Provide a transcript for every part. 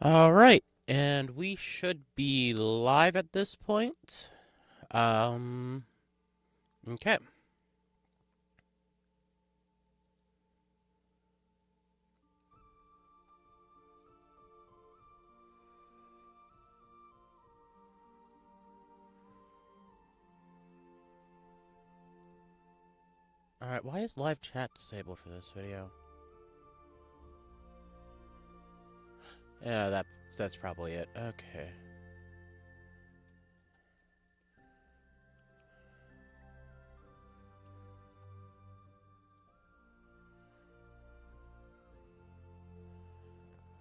All right, and we should be live at this point. Um, okay. All right, why is live chat disabled for this video? Yeah, that's probably it. Okay.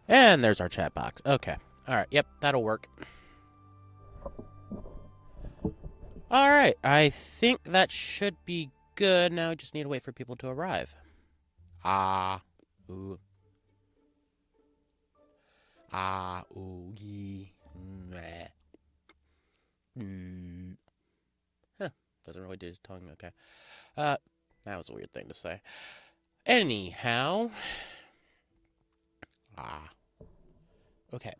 And there's our chat box. Okay. All right, yep, that'll work. All right, I think that should be good. Now I just need to wait for people to arrive. Ah, ooh, yee, meh, mm. Huh, doesn't really do his tongue. Okay. Uh, that was a weird thing to say. Anyhow, ah, okay.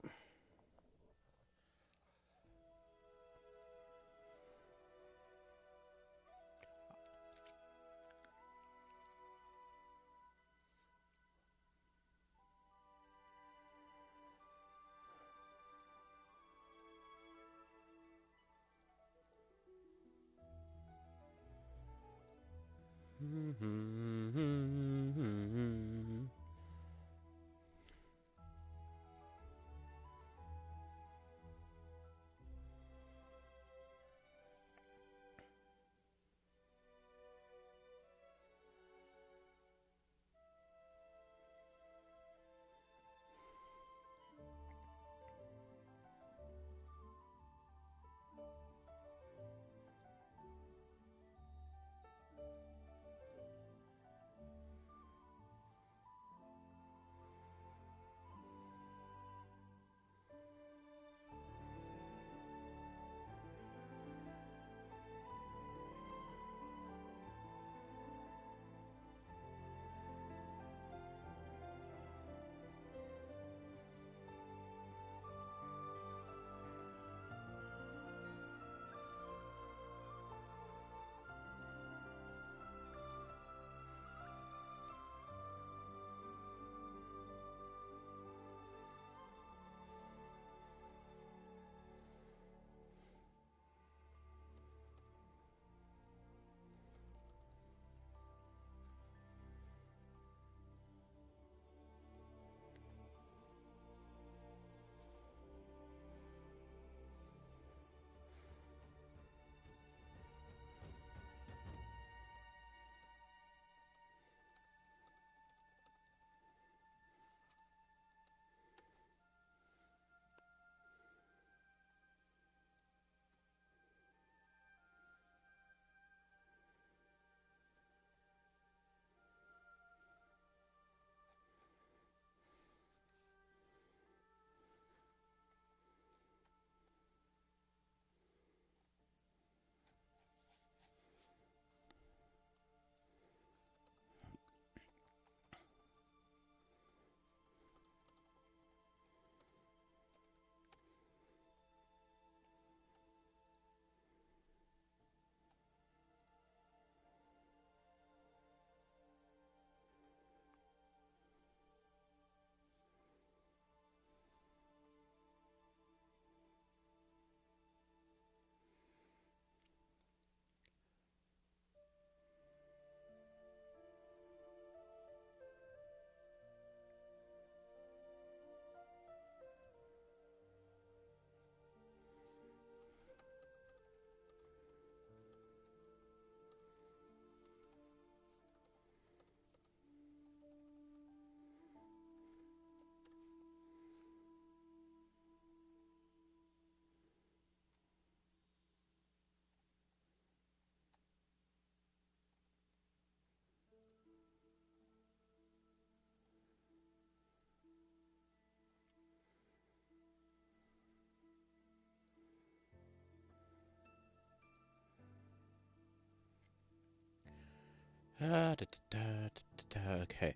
Okay,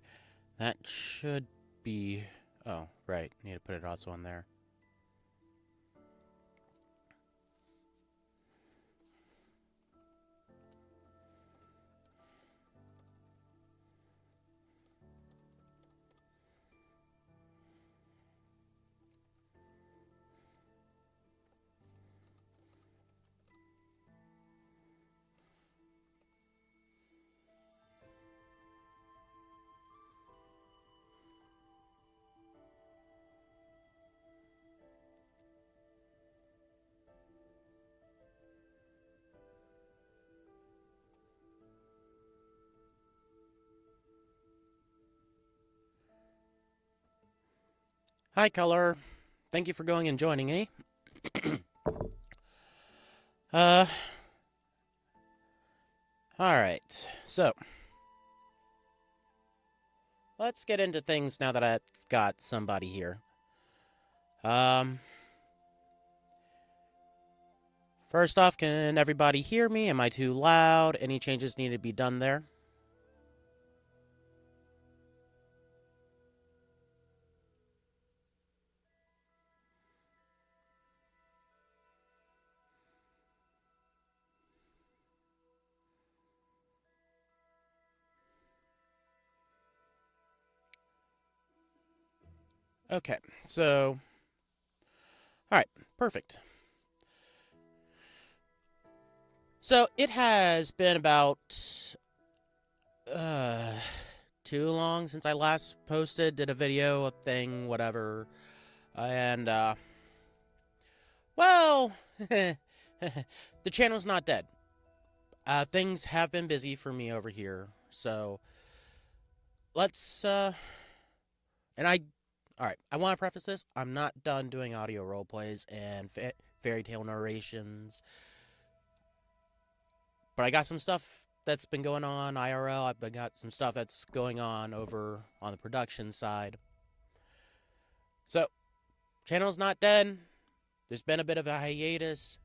that should be Oh, right. Need to put it also on there. Hi, Color. Thank you for going and joining me. uh, alright. So, let's get into things now that I've got somebody here. Um, First off, can everybody hear me? Am I too loud? Any changes need to be done there? Okay, so, alright, perfect. So, it has been about, uh, too long since I last posted, did a video, a thing, whatever, and, well, the channel's not dead. Things have been busy for me over here, so, let's, and alright, I want to preface this, I'm not done doing audio roleplays and fairy tale narrations, but I got some stuff that's been going on IRL. I've got some stuff that's going on over on the production side. So, channel's not dead. There's been a bit of a hiatus.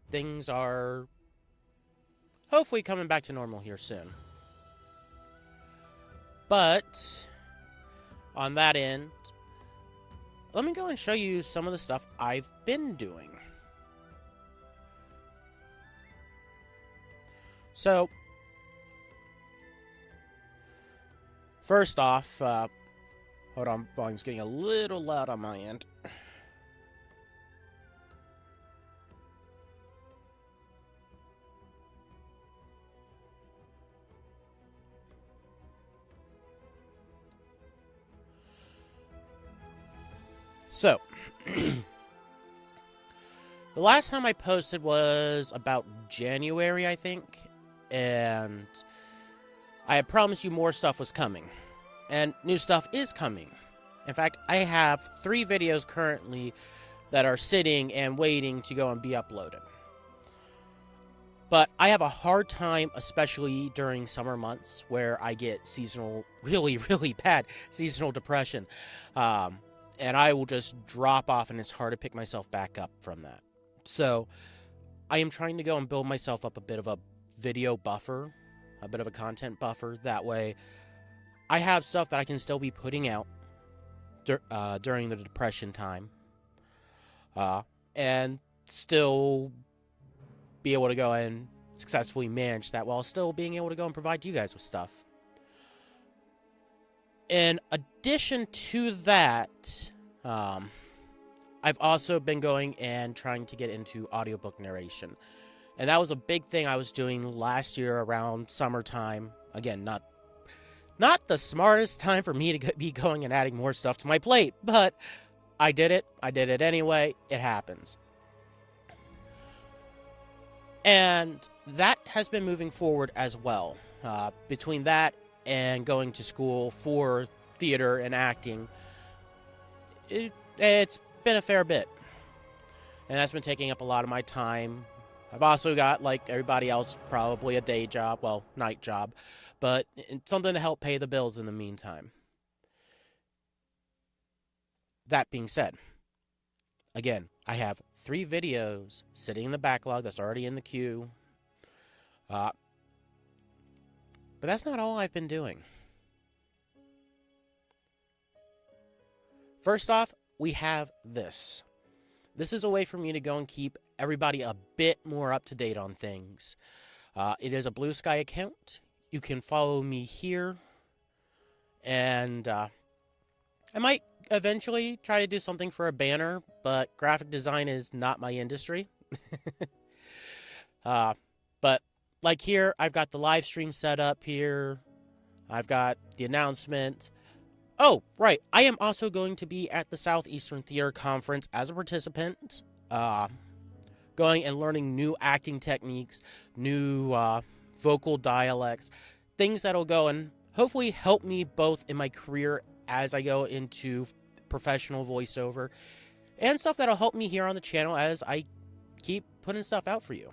Things are hopefully coming back to normal here soon. But, on that end, let me go and show you some of the stuff I've been doing. So, first off, hold on, volume's getting a little loud on my end. So, the last time I posted was about January, I think, and I had promised you more stuff was coming, and new stuff is coming. In fact, I have 3 videos currently that are sitting and waiting to go and be uploaded. But I have a hard time, especially during summer months, where I get seasonal, really, really bad seasonal depression. And I will just drop off, and it's hard to pick myself back up from that. So, I am trying to go and build myself up a bit of a video buffer, a bit of a content buffer. That way, I have stuff that I can still be putting out during the depression time. And still be able to go and successfully manage that while still being able to go and provide you guys with stuff. In addition to that, I've also been going and trying to get into audiobook narration. And that was a big thing I was doing last year around summertime. Again, not the smartest time for me to be going and adding more stuff to my plate, but I did it. I did it anyway. It happens. And that has been moving forward as well. Between that and going to school for theater and acting, it's been a fair bit. And that's been taking up a lot of my time. I've also got, like everybody else, probably a day job, well, night job, but something to help pay the bills in the meantime. That being said, again, I have 3 videos sitting in the backlog that's already in the queue. But that's not all I've been doing. First off, we have this. This is a way for me to go and keep everybody a bit more up to date on things. It is a Blue Sky account. You can follow me here. And I might eventually try to do something for a banner, but graphic design is not my industry. But like here, I've got the live stream set up here. I've got the announcement. Oh, right. I am also going to be at the Southeastern Theater Conference as a participant. Going and learning new acting techniques, new vocal dialects, things that'll go and hopefully help me both in my career as I go into professional voiceover, and stuff that'll help me here on the channel as I keep putting stuff out for you.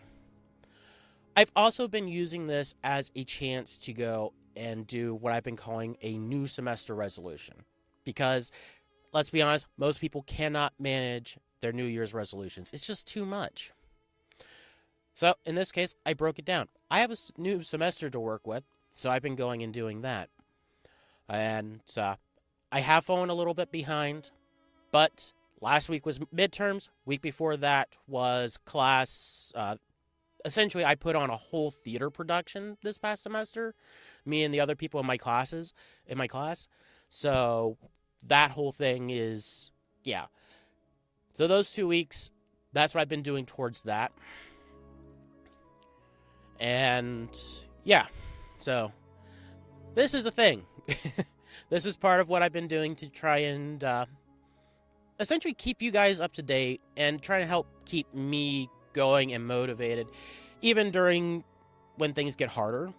I've also been using this as a chance to go and do what I've been calling a new semester resolution. Because, let's be honest, most people cannot manage their New Year's resolutions. It's just too much. So, in this case, I broke it down. I have a new semester to work with, so I've been going and doing that. And I have fallen a little bit behind, but last week was midterms. Week before that was class. Essentially, I put on a whole theater production this past semester, me and the other people in my class. So that whole thing is, yeah. So those 2 weeks, that's what I've been doing towards that. And yeah, so this is a thing. This is part of what I've been doing to try and essentially keep you guys up to date and try to help keep me going and motivated, even during when things get harder.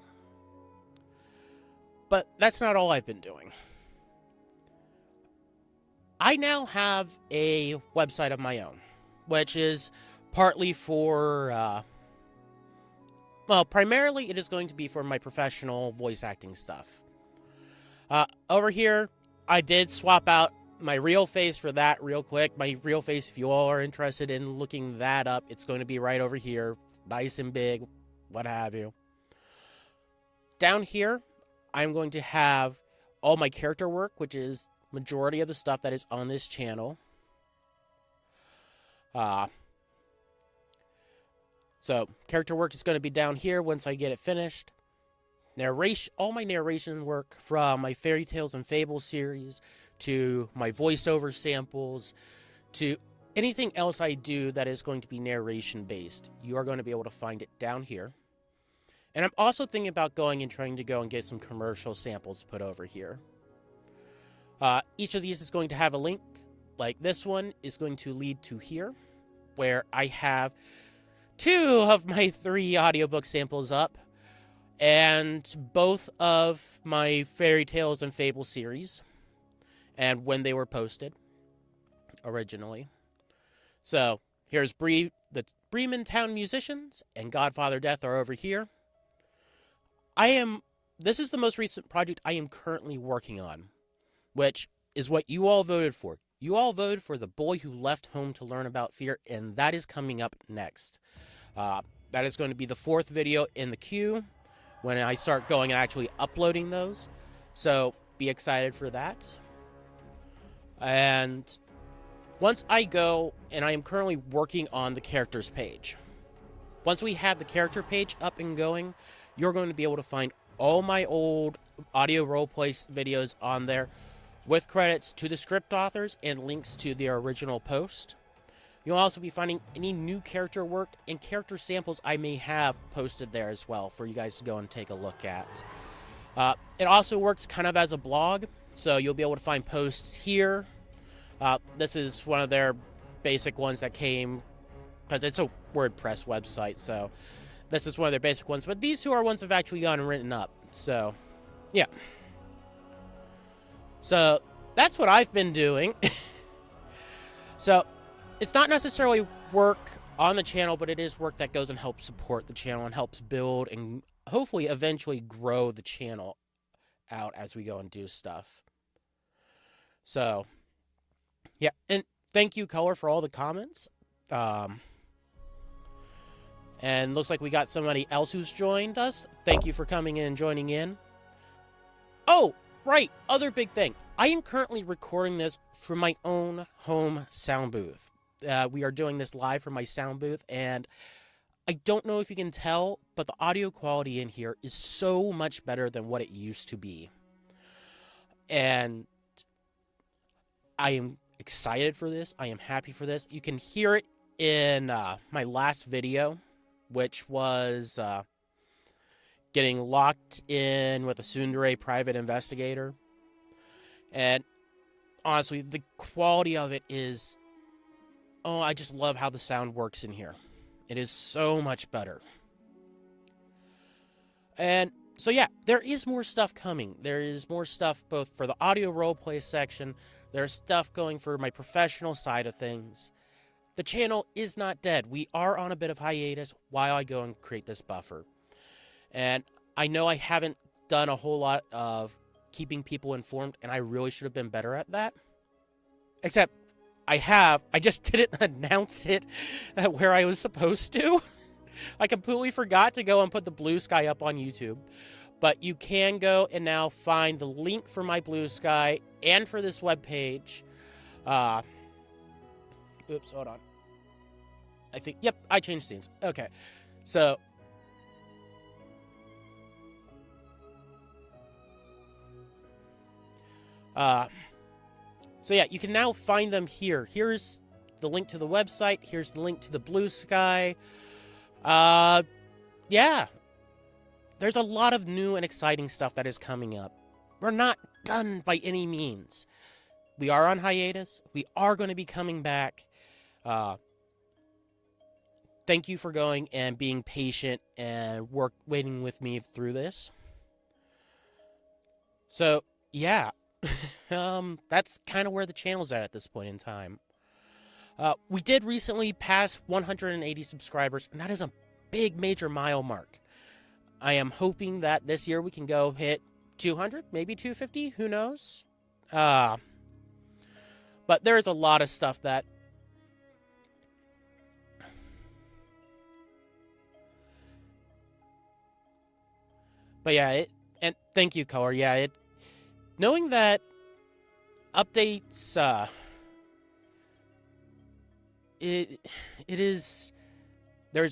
But that's not all I've been doing. I now have a website of my own, which is partly for, well, primarily it is going to be for my professional voice acting stuff. Over here, I did swap out my real face for that real quick. My real face, if you all are interested in looking that up, it's going to be right over here. Nice and big, what have you. Down here, I'm going to have all my character work, which is majority of the stuff that is on this channel. So, character work is going to be down here once I get it finished. Narration, all my narration work from my Fairy Tales and Fables series to my voiceover samples to anything else I do that is going to be narration based. You are going to be able to find it down here. And I'm also thinking about going and trying to go and get some commercial samples put over here. Each of these is going to have a link. Like this one is going to lead to here, where I have 2 of my 3 audiobook samples up. And both of my Fairy Tales and Fable series, and when they were posted originally. So here's the Bremen Town Musicians and Godfather Death are over here. This is the most recent project I am currently working on, which is what you all voted for. You all voted for The Boy Who Left Home to Learn About Fear, and that is coming up next. That is going to be the 4th video in the queue when I start going and actually uploading those. So be excited for that. And once I go, and I am currently working on the characters page. Once we have the character page up and going, you're going to be able to find all my old audio roleplay videos on there with credits to the script authors and links to their original post. You'll also be finding any new character work and character samples I may have posted there as well for you guys to go and take a look at. It also works kind of as a blog, so you'll be able to find posts here. This is one of their basic ones that came, because it's a WordPress website, so this is one of their basic ones. But these 2 are ones I've actually gone and written up, so yeah. So that's what I've been doing. So it's not necessarily work on the channel, but it is work that goes and helps support the channel and helps build and hopefully eventually grow the channel out as we go and do stuff. So, yeah, and thank you, Color, for all the comments. And looks like we got somebody else who's joined us. Thank you for coming in and joining in. Oh, right, other big thing. I am currently recording this from my own home sound booth. We are doing this live from my sound booth, and I don't know if you can tell, but the audio quality in here is so much better than what it used to be. And I am excited for this. I am happy for this. You can hear it in my last video, which was getting locked in with a Tsundere private investigator. And honestly, the quality of it is... Oh, I just love how the sound works in here. It is so much better. And so yeah, there is more stuff coming. There is more stuff both for the audio roleplay section. There's stuff going for my professional side of things. The channel is not dead. We are on a bit of hiatus while I go and create this buffer. And I know I haven't done a whole lot of keeping people informed, and I really should have been better at that. Except I have. I just didn't announce it where I was supposed to. I completely forgot to go and put the Blue Sky up on YouTube. But you can go and now find the link for my Blue Sky and for this webpage. Oops, hold on. I think, yep, I changed scenes. Okay, so... So yeah, you can now find them here. Here's the link to the website. Here's the link to the Blue Sky. Yeah. There's a lot of new and exciting stuff that is coming up. We're not done by any means. We are on hiatus. We are going to be coming back. Thank you for going and being patient and waiting with me through this. So, yeah. That's kind of where the channel's at this point in time. We did recently pass 180 subscribers, and that is a big major mile mark. I am hoping that this year we can go hit 200, maybe 250, who knows? But there is a lot of stuff that... But yeah, and thank you, Color. Yeah, knowing that updates, there's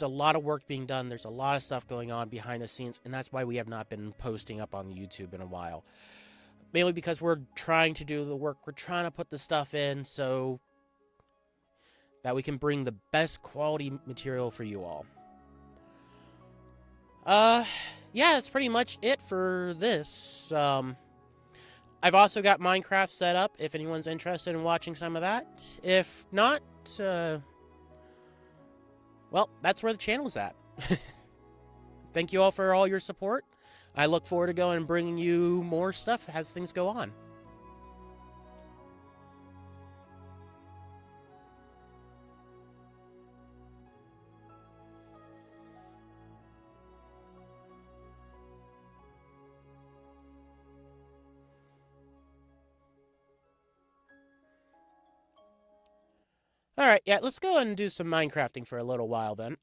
a lot of work being done. There's a lot of stuff going on behind the scenes, and that's why we have not been posting up on YouTube in a while. Mainly because we're trying to do the work. We're trying to put the stuff in so that we can bring the best quality material for you all. Yeah, that's pretty much it for this. I've also got Minecraft set up if anyone's interested in watching some of that. If not, well, that's where the channel's at. Thank you all for all your support. I look forward to going and bringing you more stuff as things go on. Alright, yeah, let's go and do some Minecrafting for a little while then.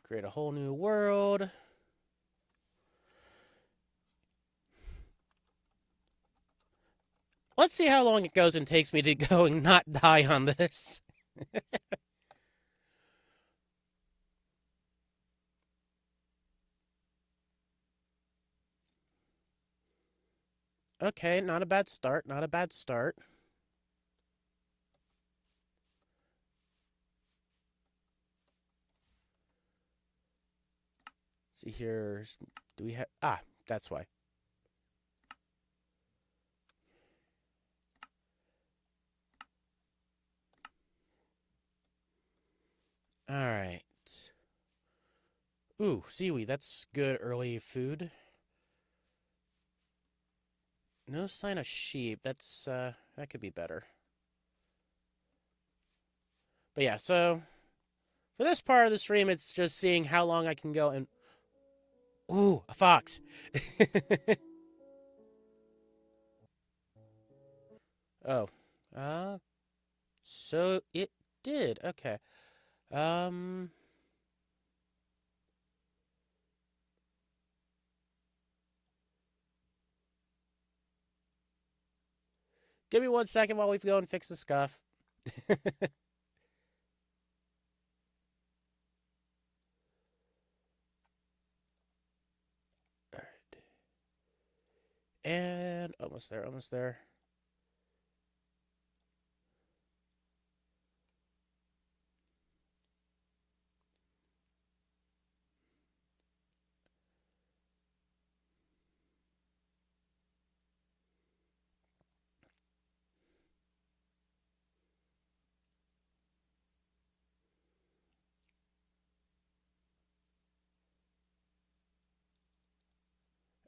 Create a whole new world. Let's see how long it goes and takes me to go and not die on this. Okay, not a bad start, not a bad start. See here, do we have... Ah, that's why. Alright. Ooh, seaweed, that's good early food. No sign of sheep. That's, that could be better. But yeah, so... For this part of the stream, it's just seeing how long I can go and... Ooh, a fox! Oh. Uh, so it did. Okay. Um, Give me 1 second while we go and fix the scuff. And almost there, almost there.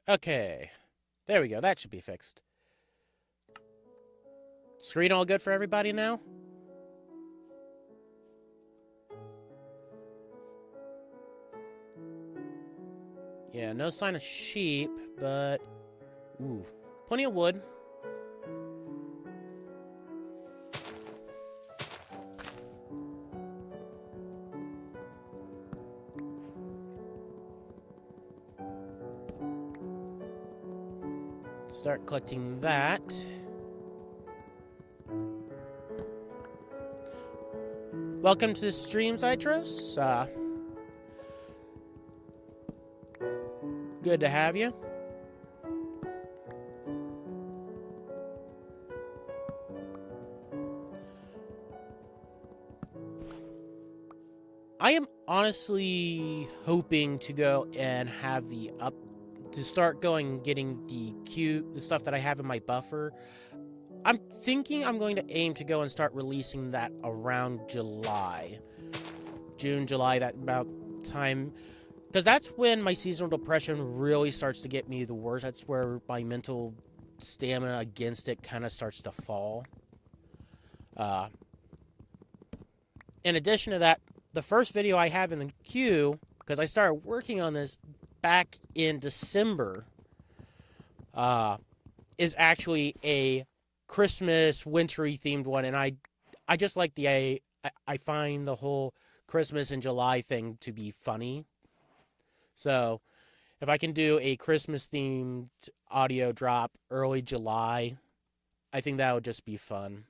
Okay. There we go. That should be fixed. Screen all good for everybody now? Yeah, no sign of sheep, but... Ooh. Plenty of wood. Start collecting that. Welcome to the stream, Citros. Good to have you. I am honestly hoping to go and have to start going getting the stuff that I have in my buffer. I'm thinking I'm going to aim to go and start releasing that around July. June, July, that about time. Because that's when my seasonal depression really starts to get me the worst. That's where my mental stamina against it kind of starts to fall. In addition to that, the first video I have in the queue, because I started working on this back in December, is actually a Christmas wintry themed one, and I just like I find the whole Christmas in July thing to be funny. So if I can do a Christmas themed audio drop early July, I think that would just be fun.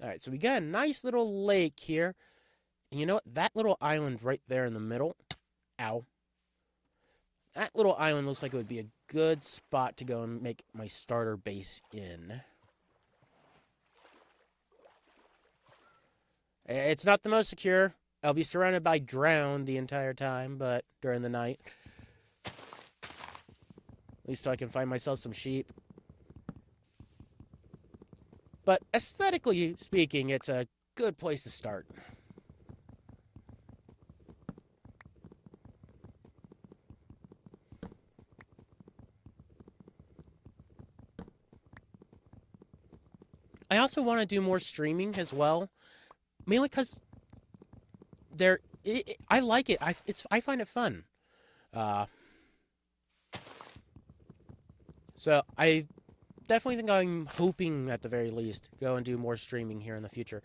All right, so we got a nice little lake here. And you know what? That little island right there in the middle, ow. That little island looks like it would be a good spot to go and make my starter base in. It's not the most secure. I'll be surrounded by drowned the entire time, but during the night. At least I can find myself some sheep. But aesthetically speaking, it's a good place to start. I also want to do more streaming as well, mainly because I like it. I find it fun. So I definitely think I'm hoping at the very least go and do more streaming here in the future.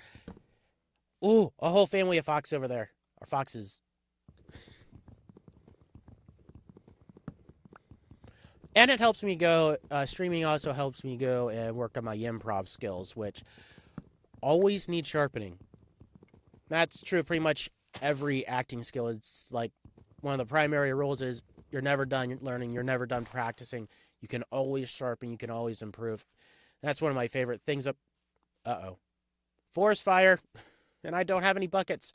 Ooh, a whole family of fox over there. Or foxes. And it helps me go, streaming also helps me go and work on my improv skills, which always need sharpening. That's true of pretty much every acting skill. It's like one of the primary rules is you're never done learning, you're never done practicing. You can always sharpen, you can always improve. That's one of my favorite things. Uh-oh. Forest fire, and I don't have any buckets.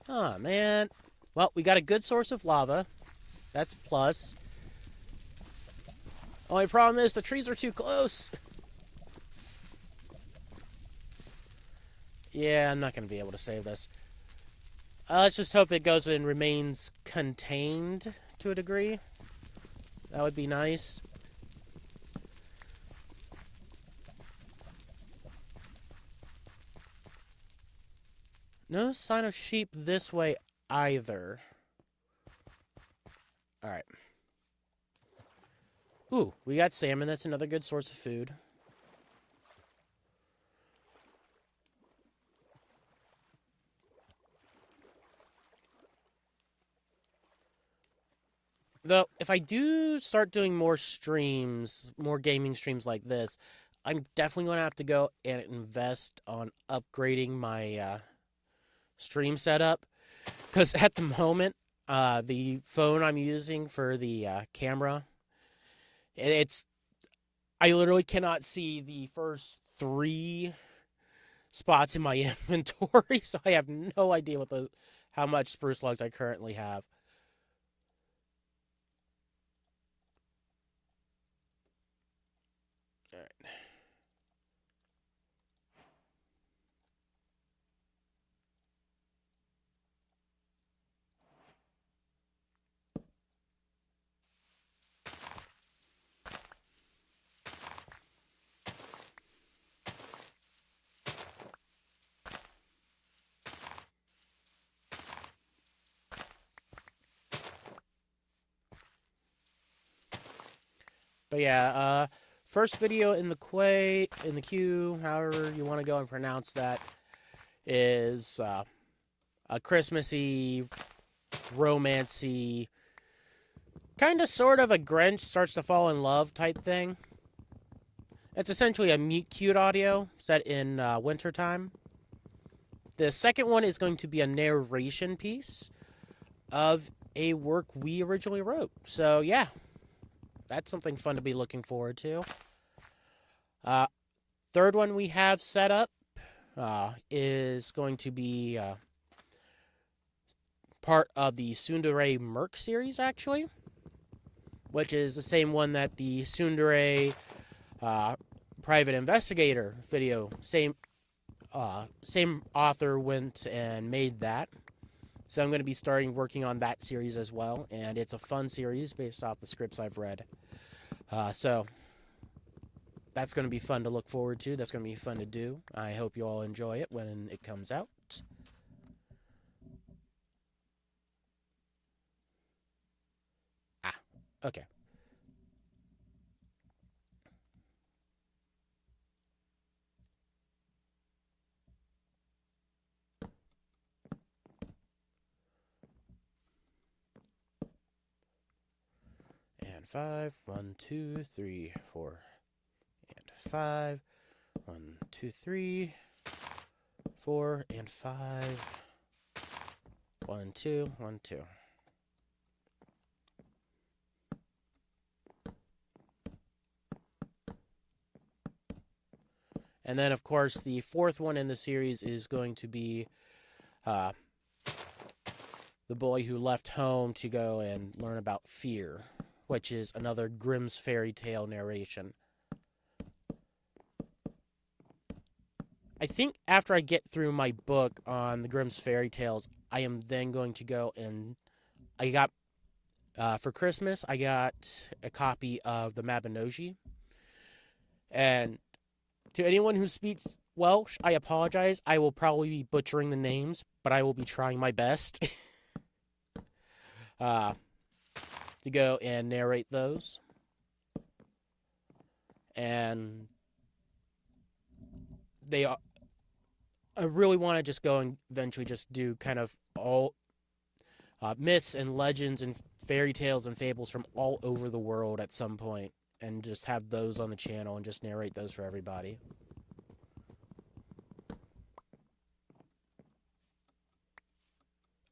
Oh, man. Well, we got a good source of lava. That's a plus. Only problem is the trees are too close. Yeah, I'm not going to be able to save this. Let's just hope it goes and remains contained to a degree. That would be nice. No sign of sheep this way either. Alright. Ooh, we got salmon. That's another good source of food. Though, if I do start doing more streams, more gaming streams like this, I'm definitely going to have to go and invest on upgrading my stream setup. Because at the moment, the phone I'm using for the camera, it's I literally cannot see the first 3 spots in my inventory, so I have no idea how much spruce logs I currently have. All right. But yeah, first video in the queue, however you want to go and pronounce that, is a Christmassy, romancy, kind of sort of a Grinch starts to fall in love type thing. It's essentially a meet cute audio set in wintertime. The second one is going to be a narration piece of a work we originally wrote. So yeah, that's something fun to be looking forward to. Third one we have set up is going to be part of the Tsundere Merc series, actually, which is the same one that the Tsundere Private Investigator video, same author went and made that. So I'm going to be starting working on that series as well, and it's a fun series based off the scripts I've read. So that's going to be fun to look forward to. That's going to be fun to do. I hope you all enjoy it when it comes out. Okay. And 5, 1, 2, 3, 4, and 5, 1, 2, 3, 4, and 5, 1, 2, 1, 2. And then, of course, the fourth one in the series is going to be the boy who left home to go and learn about fear, which is another Grimm's fairy tale narration. I think after I get through my book on the Grimm's fairy tales, I am then going to go and I got for Christmas I got a copy of the Mabinogi, and to anyone who speaks Welsh, I apologize. I will probably be butchering the names, but I will be trying my best to go and narrate those. And I really want to just go and eventually just do kind of all myths and legends and fairy tales and fables from all over the world at some point, and just have those on the channel and just narrate those for everybody.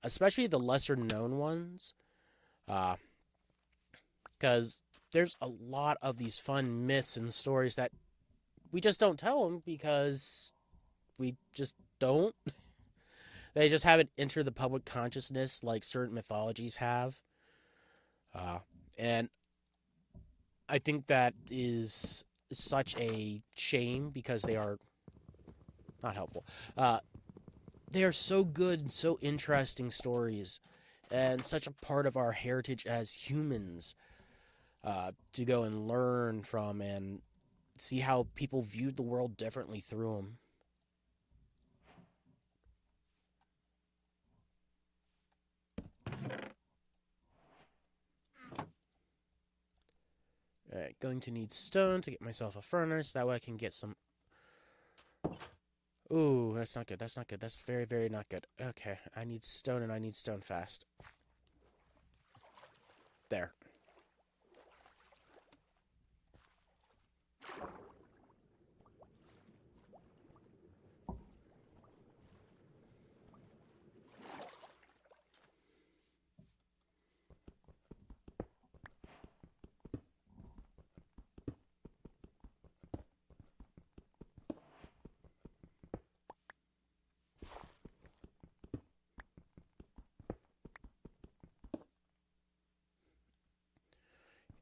Especially the lesser known ones, because there's a lot of these fun myths and stories that we just don't tell them because we just don't. They just haven't entered the public consciousness like certain mythologies have. And I think that is such a shame because they are not helpful. They are so good and so interesting stories, and such a part of our heritage as humans to go and learn from and see how people viewed the world differently through them. Alright, going to need stone to get myself a furnace. That way I can get some. Ooh, that's not good. That's not good. That's very, very not good. Okay, I need stone and I need stone fast. There.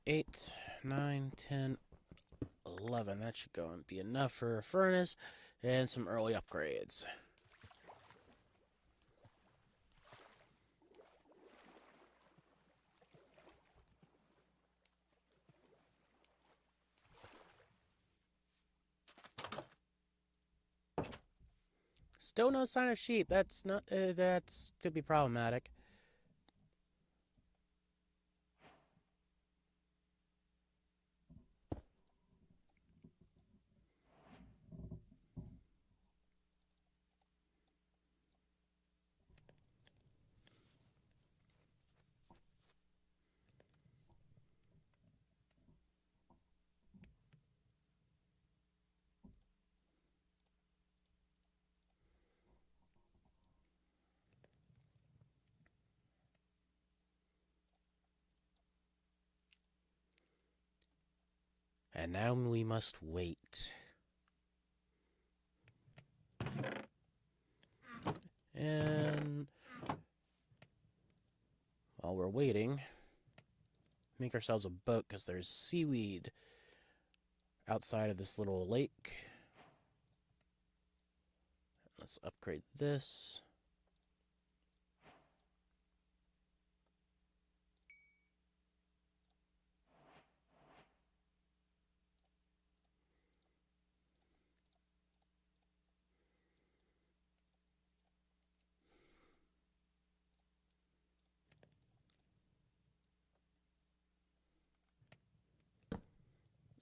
Eight, 9, 10, 11. That should go and be enough for a furnace and some early upgrades. Still no sign of sheep. That's not. That's could be problematic. And now we must wait. And while we're waiting, make ourselves a boat because there's seaweed outside of this little lake. Let's upgrade this.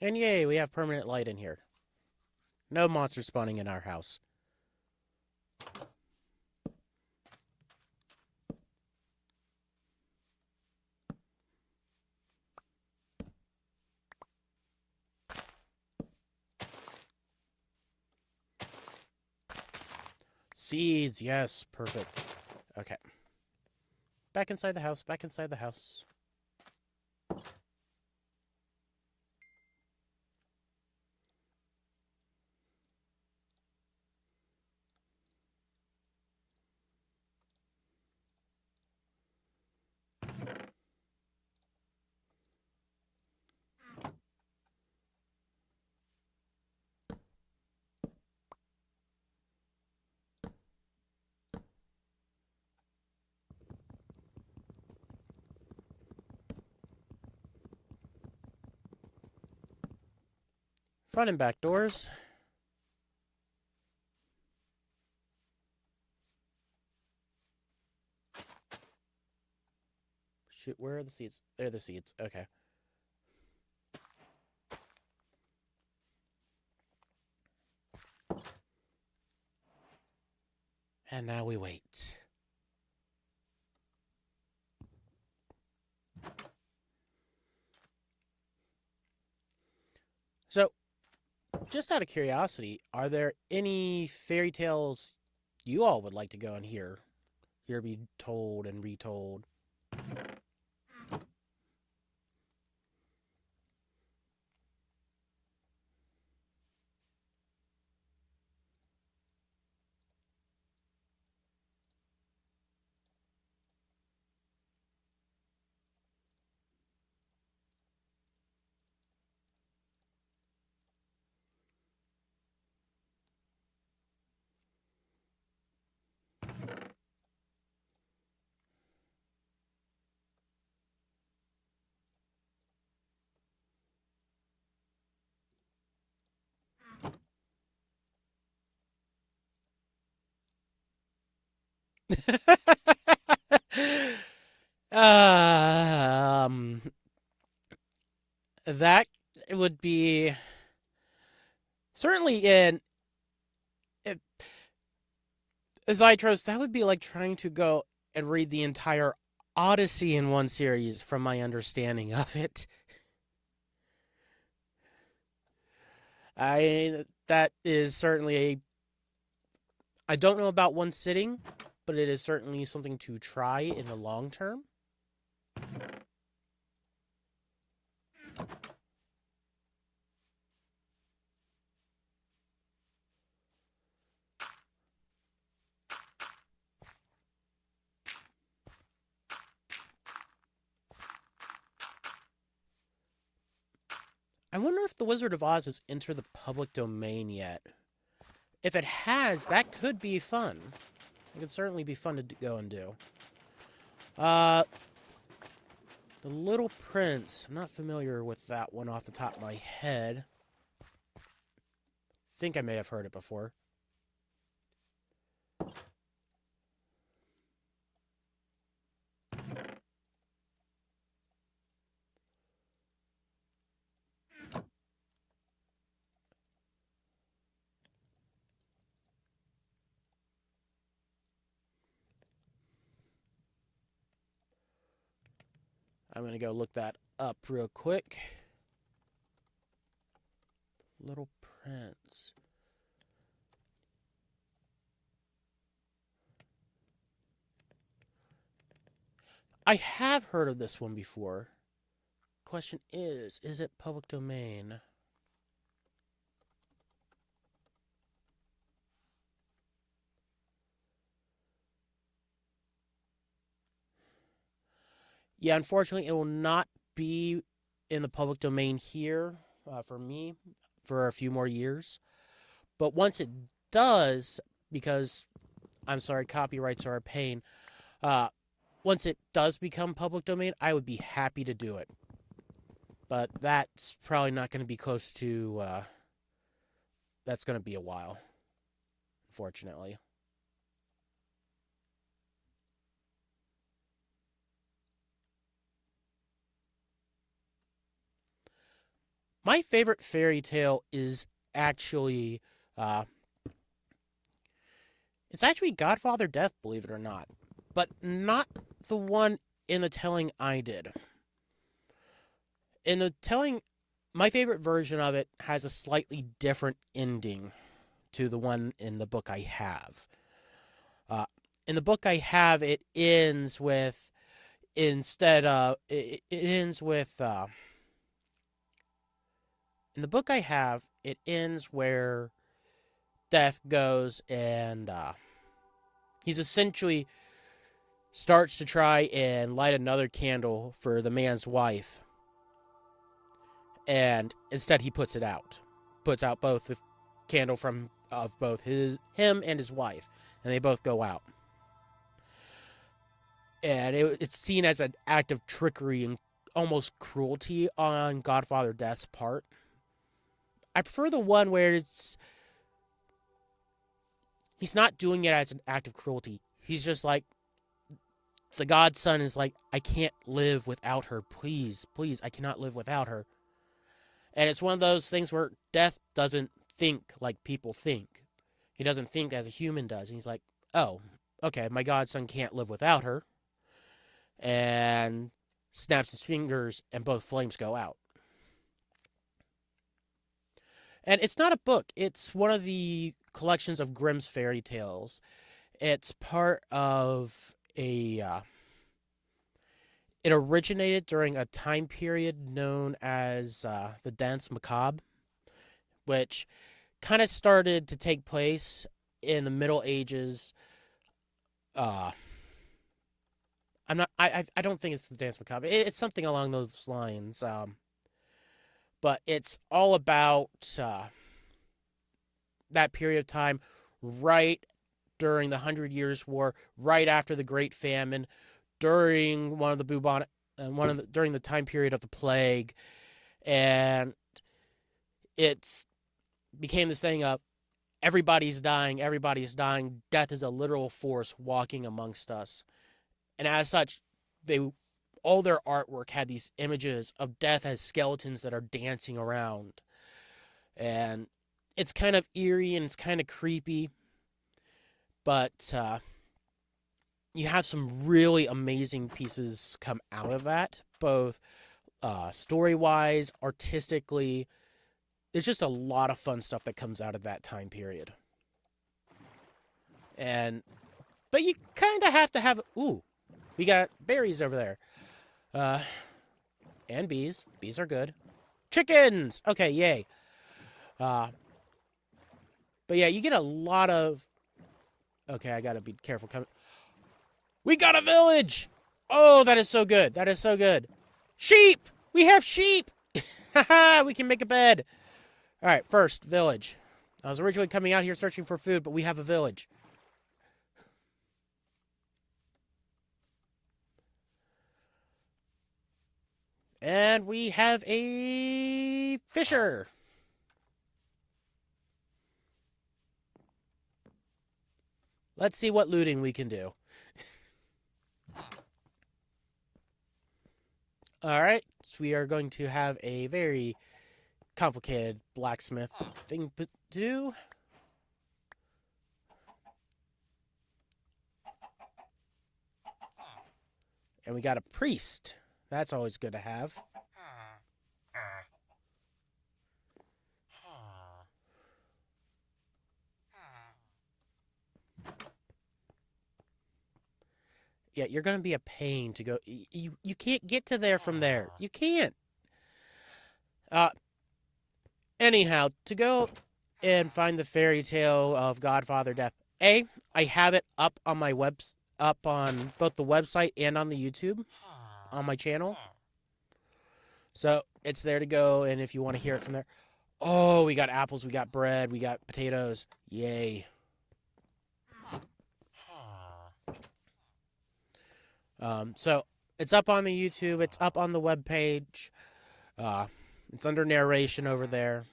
And yay, we have permanent light in here. No monsters spawning in our house. Seeds, yes, perfect. Okay. Back inside the house, back inside the house. Front and back doors. Shoot, where are the seeds? There are the seeds. Okay. And now we wait. So, just out of curiosity, are there any fairy tales you all would like to go and hear be told and retold? um, that would be certainly in Zytros. That would be like trying to go and read the entire Odyssey in one series, from my understanding of it. That is certainly a. I don't know about one sitting, but it is certainly something to try in the long term. I wonder if The Wizard of Oz has entered the public domain yet. If it has, that could be fun. It could certainly be fun to go and do. The Little Prince. I'm not familiar with that one off the top of my head. Think I may have heard it before. I'm going to go look that up real quick. Little Prince. I have heard of this one before. Question is it public domain? Yeah, unfortunately, it will not be in the public domain here for me for a few more years. But once it does, because I'm sorry, copyrights are a pain. Once it does become public domain, I would be happy to do it. But that's probably not going to be close to. That's going to be a while, unfortunately. My favorite fairy tale is actually, uh, it's actually Godfather Death, believe it or not, but not the one in the telling I did. In the telling, my favorite version of it has a slightly different ending to the one in the book I have. Uh, in the book I have, it ends with it ends with in the book I have, it ends where Death goes and he's essentially starts to try and light another candle for the man's wife, and instead he puts it out, puts out both the candle from of both him and his wife, and they both go out. And it's seen as an act of trickery and almost cruelty on Godfather Death's part. I prefer the one where he's not doing it as an act of cruelty. He's just like, the godson is like, I can't live without her. Please, please, I cannot live without her. And it's one of those things where Death doesn't think like people think. He doesn't think as a human does. And he's like, oh, okay, my godson can't live without her. And snaps his fingers, and both flames go out. And it's not a book. It's one of the collections of Grimm's fairy tales. It's part of a. It originated during a time period known as the Danse Macabre, which kind of started to take place in the Middle Ages. I'm not. I don't think it's the Danse Macabre. It's something along those lines. But it's all about that period of time, right during the Hundred Years' War, right after the Great Famine, during one of the bubonic, during the time period of the plague, and it's became this thing of everybody's dying, everybody's dying. Death is a literal force walking amongst us. And as such, all their artwork had these images of death as skeletons that are dancing around. And it's kind of eerie and it's kind of creepy. But you have some really amazing pieces come out of that, both story-wise, artistically. There's just a lot of fun stuff that comes out of that time period. But you kind of have to have... Ooh, we got berries over there. And bees. Bees are good. Chickens! Okay, yay. But yeah, you get a lot of... Okay, I gotta be careful. We got a village! Oh, that is so good. That is so good. Sheep! We have sheep! Haha, we can make a bed. All right, first, village. I was originally coming out here searching for food, but we have a village. And we have a fisher. Let's see what looting we can do. Alright, so we are going to have a very complicated blacksmith thing to do. And we got a priest. That's always good to have. Yeah, you're going to be a pain to go... You can't get to there from there. You can't. Anyhow, to go and find the fairy tale of Godfather Death. I have it up on my up on both the website and on the YouTube on my channel. So it's there to go, and if you want to hear it from there. Oh, we got apples, we got bread, we got potatoes. Yay. So it's up on the YouTube, it's up on the webpage. It's under narration over there.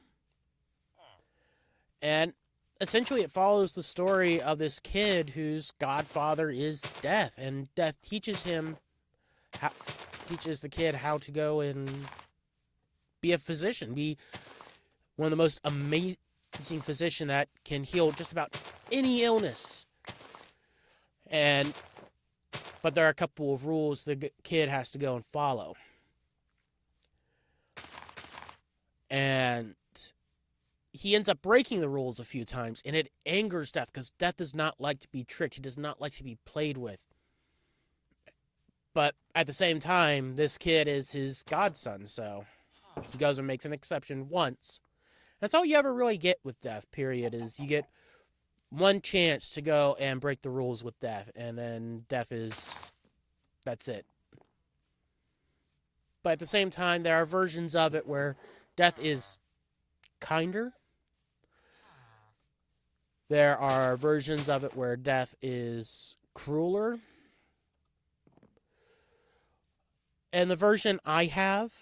And essentially it follows the story of this kid whose godfather is Death, and Death teaches the kid how to go and be a physician, be one of the most amazing physician that can heal just about any illness. But there are a couple of rules the kid has to go and follow. And he ends up breaking the rules a few times, and it angers Death, because Death does not like to be tricked. He does not like to be played with. But at the same time, this kid is his godson, so he goes and makes an exception once. That's all you ever really get with Death, period, is you get one chance to go and break the rules with Death, and then that's it. But at the same time, there are versions of it where Death is kinder. There are versions of it where Death is crueler. And the version I have,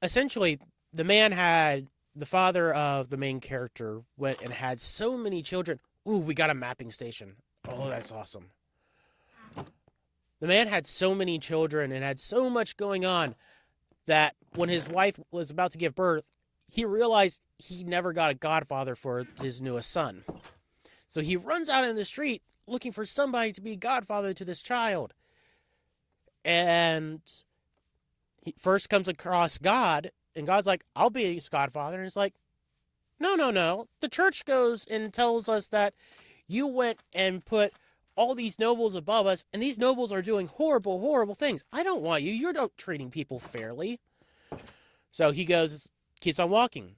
essentially, the father of the main character went and had so many children. Ooh, we got a mapping station. Oh, that's awesome. The man had so many children and had so much going on that when his wife was about to give birth, he realized he never got a godfather for his newest son. So he runs out in the street looking for somebody to be godfather to this child. And he first comes across God, and God's like, I'll be his godfather. And he's like, no. The church goes and tells us that you went and put all these nobles above us, and these nobles are doing horrible, horrible things. I don't want you. You're not treating people fairly. So he keeps on walking.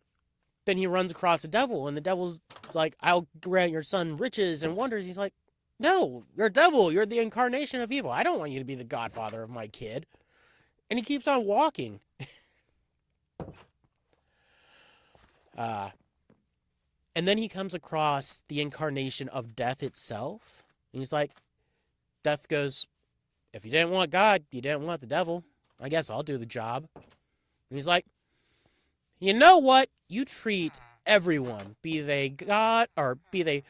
Then he runs across the devil, and the devil's like, I'll grant your son riches and wonders. He's like, no, you're a devil. You're the incarnation of evil. I don't want you to be the godfather of my kid. And he keeps on walking. And then he comes across the incarnation of Death itself. And he's like, Death goes, if you didn't want God, you didn't want the devil. I guess I'll do the job. And he's like, You know what? You treat everyone, be they God or be they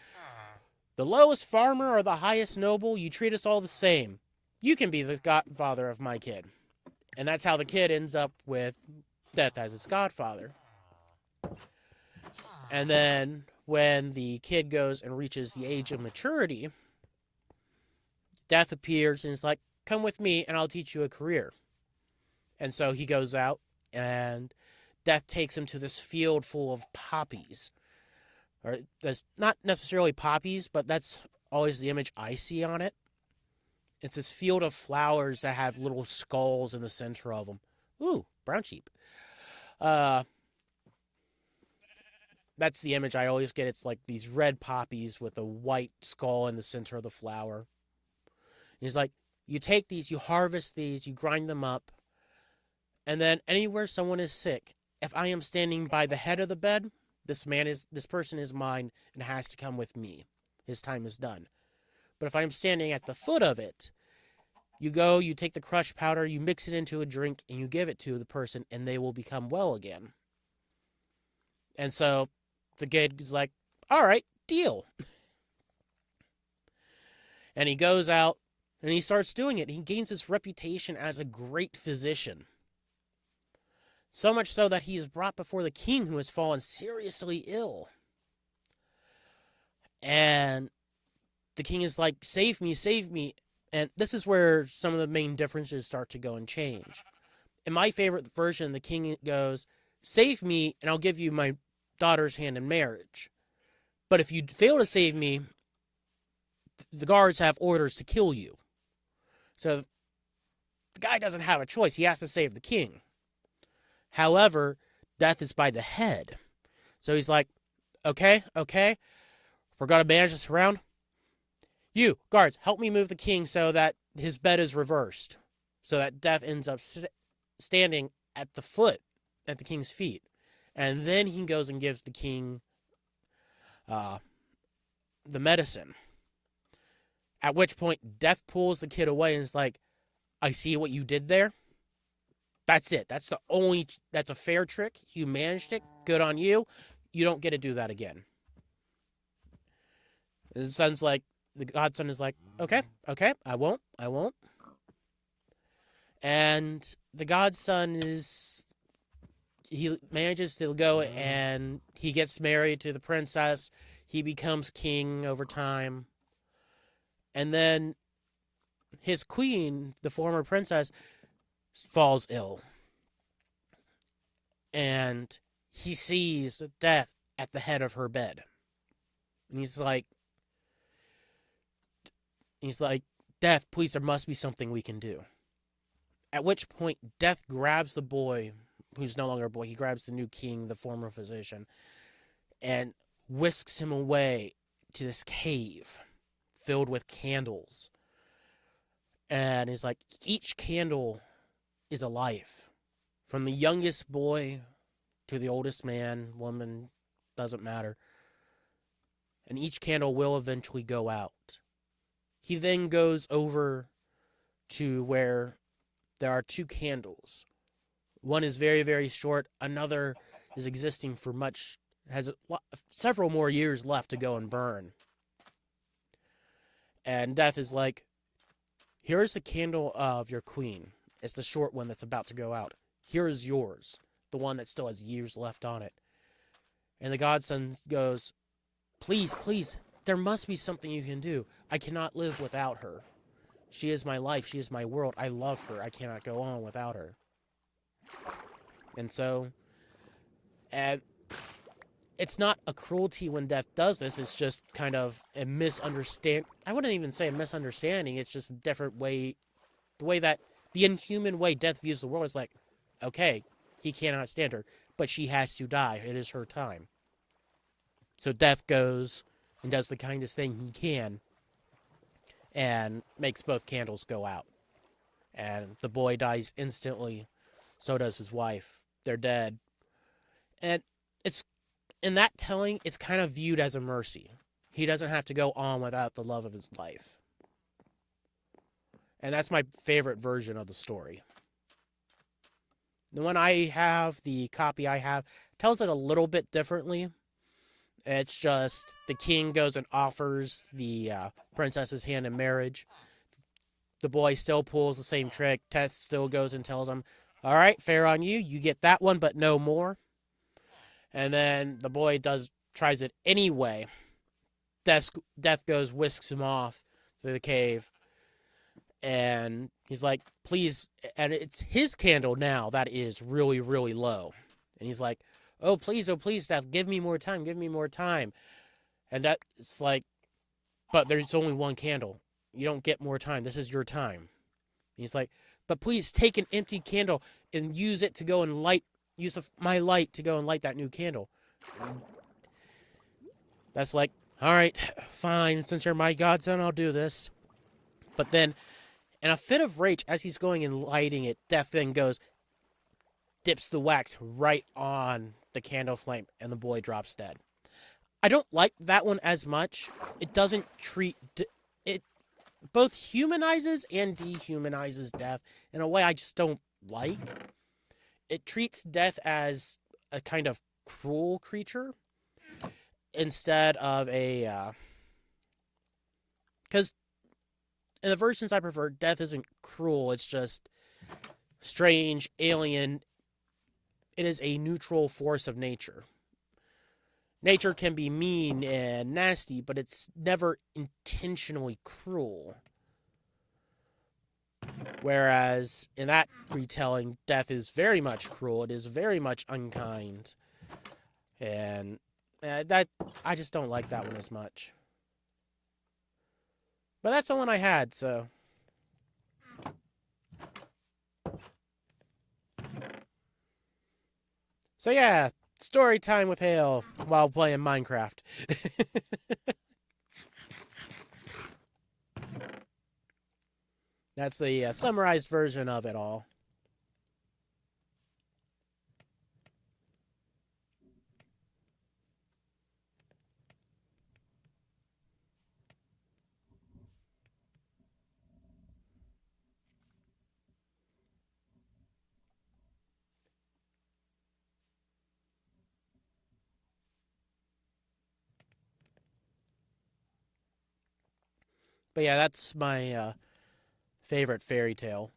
the lowest farmer or the highest noble, you treat us all the same. You can be the godfather of my kid. And that's how the kid ends up with Death as his godfather. And then when the kid goes and reaches the age of maturity, Death appears and is like, come with me and I'll teach you a career. And so he goes out and Death takes him to this field full of poppies. Or that's not necessarily poppies, but that's always the image I see on it. It's this field of flowers that have little skulls in the center of them. Ooh, brown sheep. That's the image I always get. It's like these red poppies with a white skull in the center of the flower. He's like, you take these, you harvest these, you grind them up, and then anywhere someone is sick, if I am standing by the head of the bed, this person is mine and has to come with me. His time is done. But if I'm standing at the foot of it, you go, you take the crushed powder, you mix it into a drink, and you give it to the person, and they will become well again. And so the kid is like, all right, deal. And he goes out, and he starts doing it. He gains this reputation as a great physician. So much so that he is brought before the king, who has fallen seriously ill. And the king is like, save me, save me. And this is where some of the main differences start to go and change. In my favorite version, the king goes, save me, and I'll give you my daughter's hand in marriage. But if you fail to save me, the guards have orders to kill you. So the guy doesn't have a choice. He has to save the king. However, Death is by the head. So he's like, okay, we're going to manage this around. You, guards, help me move the king so that his bed is reversed. So that Death ends up standing at the king's feet. And then he goes and gives the king the medicine. At which point, Death pulls the kid away and is like, I see what you did there. That's it. That's a fair trick. You managed it. Good on you. You don't get to do that again. His son's like, the godson is like, okay, I won't. And the godson he manages to go and he gets married to the princess. He becomes king over time. And then his queen, the former princess, falls ill. And he sees Death at the head of her bed. And he's like, Death, please, there must be something we can do. At which point, Death grabs the boy, who's no longer a boy. He grabs the new king, the former physician, and whisks him away to this cave filled with candles. And he's like, each candle is a life. From the youngest boy to the oldest man, woman, doesn't matter. And each candle will eventually go out. He then goes over to where there are two candles. One is very, very short. Another is existing for has several more years left to go and burn. And Death is like, here's the candle of your queen. It's the short one that's about to go out. Here is yours, the one that still has years left on it. And the godson goes, please, there must be something you can do. I cannot live without her. She is my life. She is my world. I love her. I cannot go on without her. And so, and it's not a cruelty when Death does this. It's just kind of a misunderstanding. I wouldn't even say a misunderstanding. It's just a different way. The inhuman way Death views the world is like, okay, he cannot stand her, but she has to die. It is her time. So Death goes and does the kindest thing he can and makes both candles go out. And the boy dies instantly. So does his wife. They're dead. And it's, in that telling, it's kind of viewed as a mercy. He doesn't have to go on without the love of his life. And that's my favorite version of the story. The one I have, the copy I have, tells it a little bit differently. It's just the king goes and offers the princess's hand in marriage. The boy still pulls the same trick. Teth still goes and tells him, "All right, fair on you. You get that one, but no more." And then the boy tries it anyway. Death goes, whisks him off to the cave, and he's like, "Please," and it's his candle now that is really, really low. And he's like, oh please, Death, give me more time, give me more time. And that's like, but there's only one candle. You don't get more time. This is your time. And he's like, but please take an empty candle and use it to go and my light to go and light that new candle. That's like, all right, fine. Since you're my godson, I'll do this. But then, in a fit of rage, as he's going and lighting it, Death then dips the wax right on the candle flame, and the boy drops dead. I don't like that one as much. It doesn't treat it both humanizes and dehumanizes Death in a way I just don't like. It treats Death as a kind of cruel creature instead of a because in the versions I prefer, Death isn't cruel. It's just strange, alien. It is a neutral force of nature. Nature can be mean and nasty, but it's never intentionally cruel. Whereas in that retelling, Death is very much cruel. It is very much unkind. And that I just don't like that one as much. But that's the one I had, so. So yeah, story time with Hale while playing Minecraft. That's the summarized version of it all. But yeah, that's my favorite fairy tale.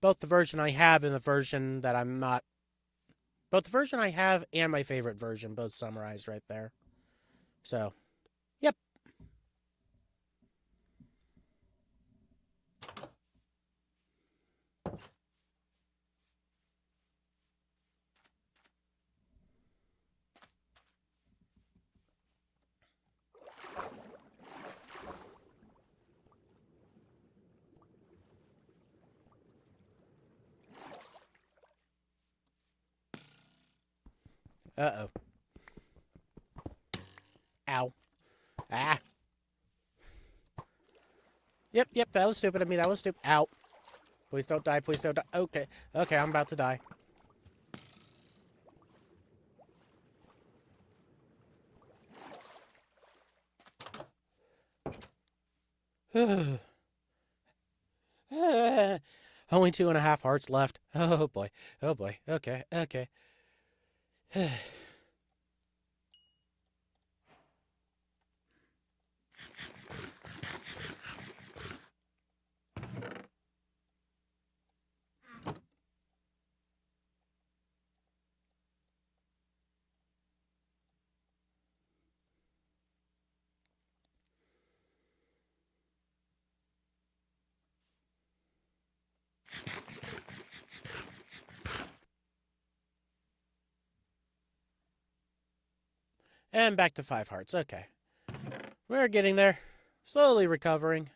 Both the version I have and the version that I'm not. Both the version I have and my favorite version, both summarized right there. So, yep. Uh oh. Ow. Ah. Yep, that was stupid of me. That was stupid. Ow. Please don't die. Please don't die. Okay. Okay, I'm about to die. Only 2.5 hearts left. Oh boy. Oh boy. Okay. Okay. And back to 5 hearts. Okay. We're getting there. Slowly recovering.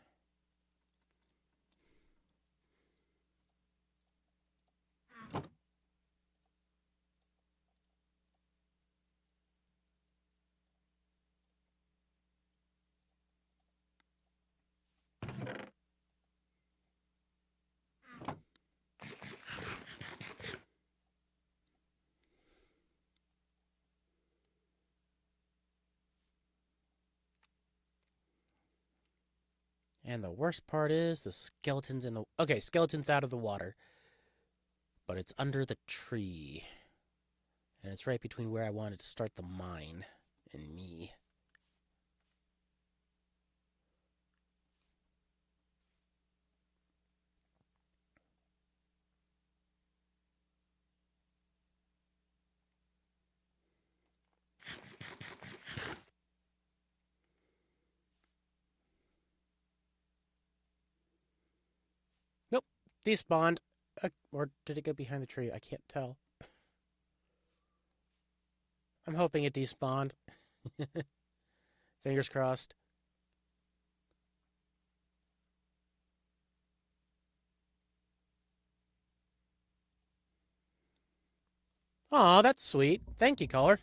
And the worst part is the skeleton's in the... Okay, skeleton's out of the water. But it's under the tree. And it's right between where I wanted to start the mine and me. Nope, despawned. Or did it go behind the tree? I can't tell. I'm hoping it despawned. Fingers crossed. Aw, that's sweet. Thank you, caller.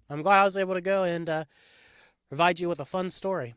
I'm glad I was able to go and provide you with a fun story.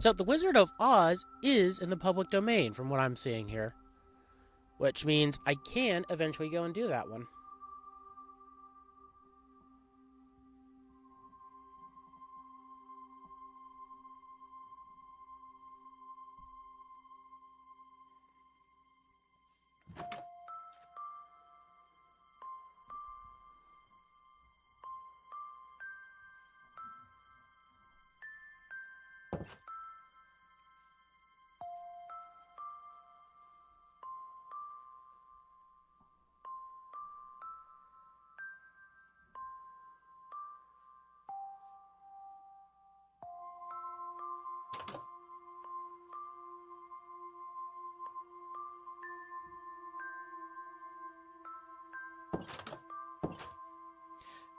So, The Wizard of Oz is in the public domain from what I'm seeing here. Which means I can eventually go and do that one.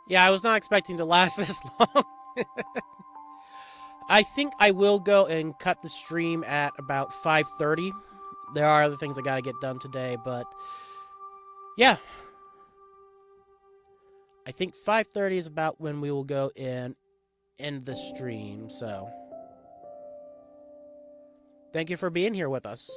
Yeah, I was not expecting to last this long. I think I will go and cut the stream at about 5:30. There are other things I gotta get done today, but yeah. I think 5:30 is about when we will go and end the stream, so thank you for being here with us.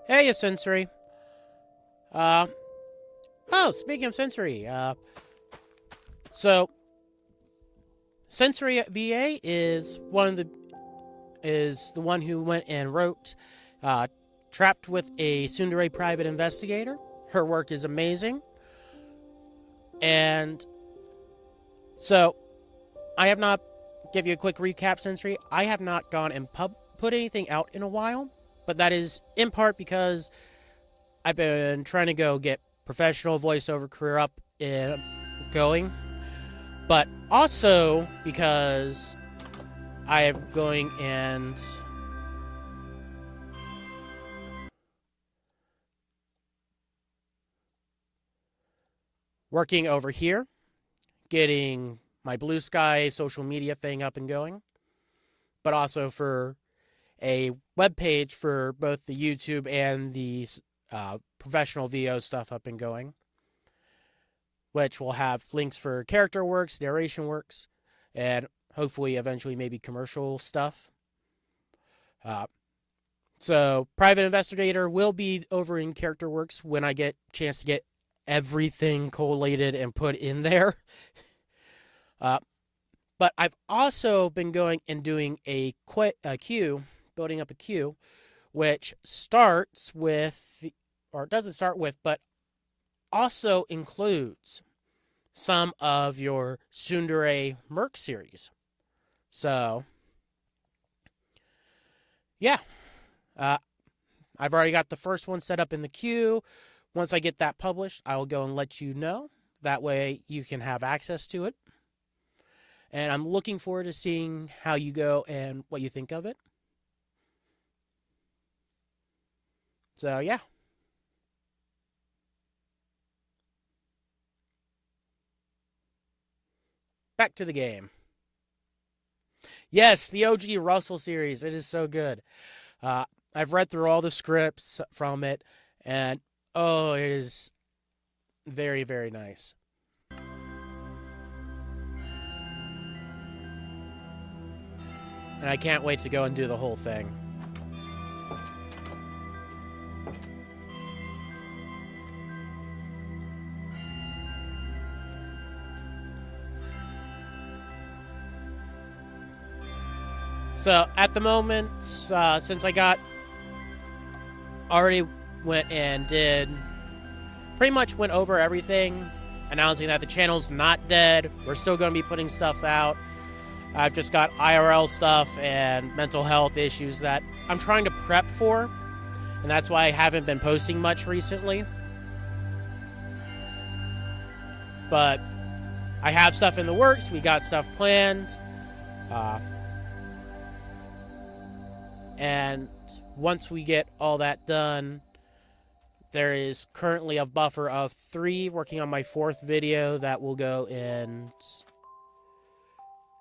Hey, Sensory. Oh, speaking of Sensory, so Sensory VA is the one who went and wrote Trapped with a Tsundere Private Investigator. Her work is amazing. And so I have not, give you a quick recap, Sensory, I have not gone and put anything out in a while, but that is in part because I've been trying to go get professional voiceover career up and going, but also because I am going and working over here, getting my Blue Sky social media thing up and going, but also for a web page for both the YouTube and the professional VO stuff up and going, which will have links for character works, narration works, and hopefully eventually maybe commercial stuff. So, Private Investigator will be over in Character Works when I get a chance to get everything collated and put in there. Uh, but I've also been going and doing a queue, building up a queue, which starts with, or doesn't start with, but also includes some of your Tsundere Merc series. So, yeah. I've already got the first one set up in the queue. Once I get that published, I will go and let you know. That way you can have access to it. And I'm looking forward to seeing how you go and what you think of it. So, yeah. Back to the game. Yes, the OG Russell series. It is so good. I've read through all the scripts from it, and oh, it is very, very nice. And I can't wait to go and do the whole thing. So at the moment, since I got already went and did pretty much went over everything, announcing that the channel's not dead. We're still going to be putting stuff out. I've just got IRL stuff and mental health issues that I'm trying to prep for, and that's why I haven't been posting much recently. But I have stuff in the works. We got stuff planned. And once we get all that done, there is currently a buffer of 3 working on my 4th video that will go and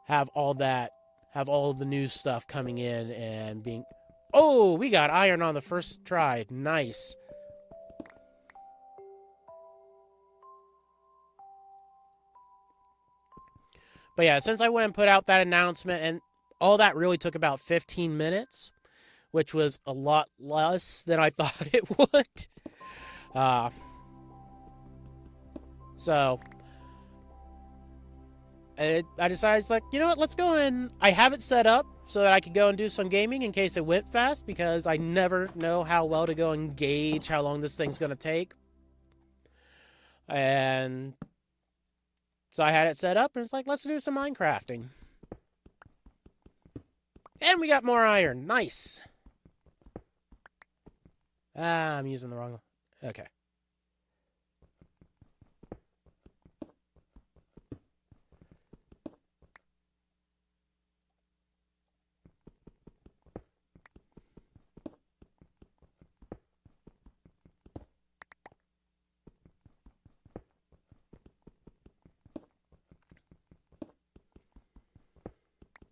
have all of the new stuff coming in and being... Oh, we got iron on the first try. Nice. But yeah, since I went and put out that announcement, and all that really took about 15 minutes, which was a lot less than I thought it would. So I decided, like, you know what, let's go and I have it set up so that I could go and do some gaming in case it went fast, because I never know how well to go and gauge how long this thing's going to take. And so I had it set up, and it's like, let's do some Minecrafting. And we got more iron. Nice. I'm using the wrong one. Okay.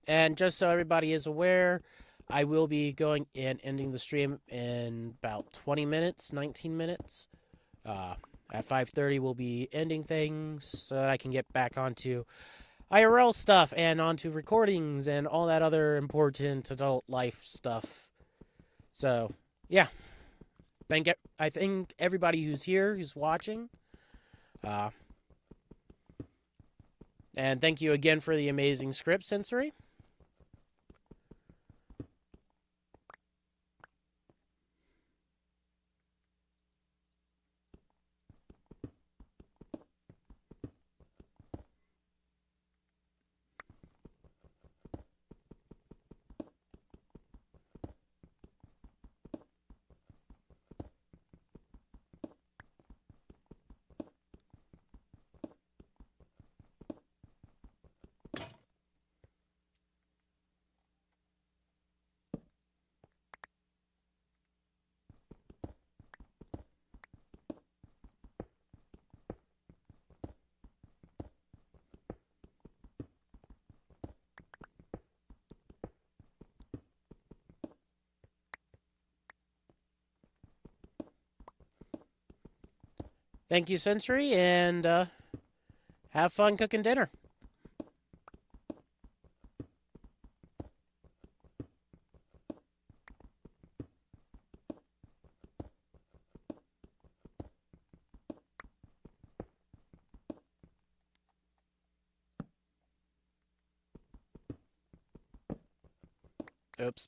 And just so everybody is aware, I will be going and ending the stream in about 20 minutes, 19 minutes. At 5:30, we'll be ending things so that I can get back onto IRL stuff and onto recordings and all that other important adult life stuff. So, yeah. I thank everybody who's here, who's watching. And thank you again for the amazing script, Sensory. Thank you, Sensory, and have fun cooking dinner. Oops.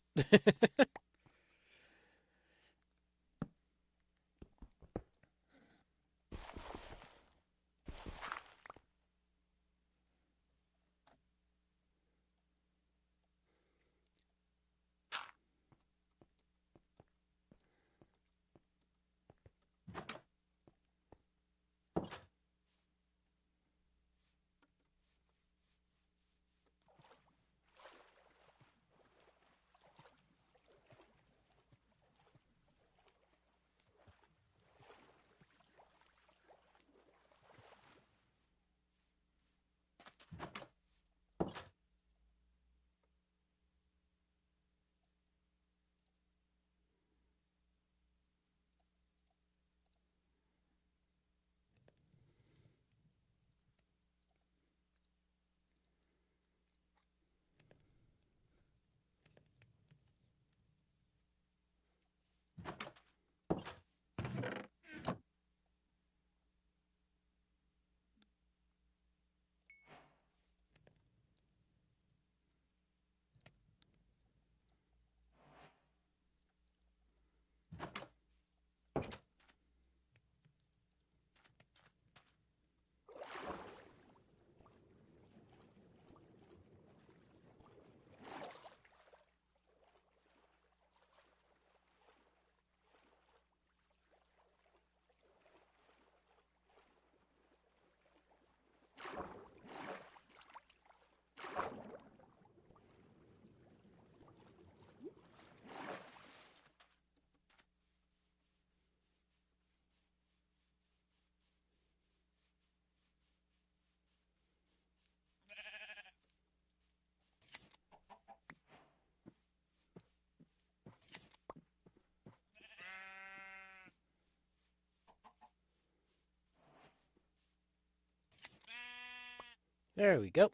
There we go.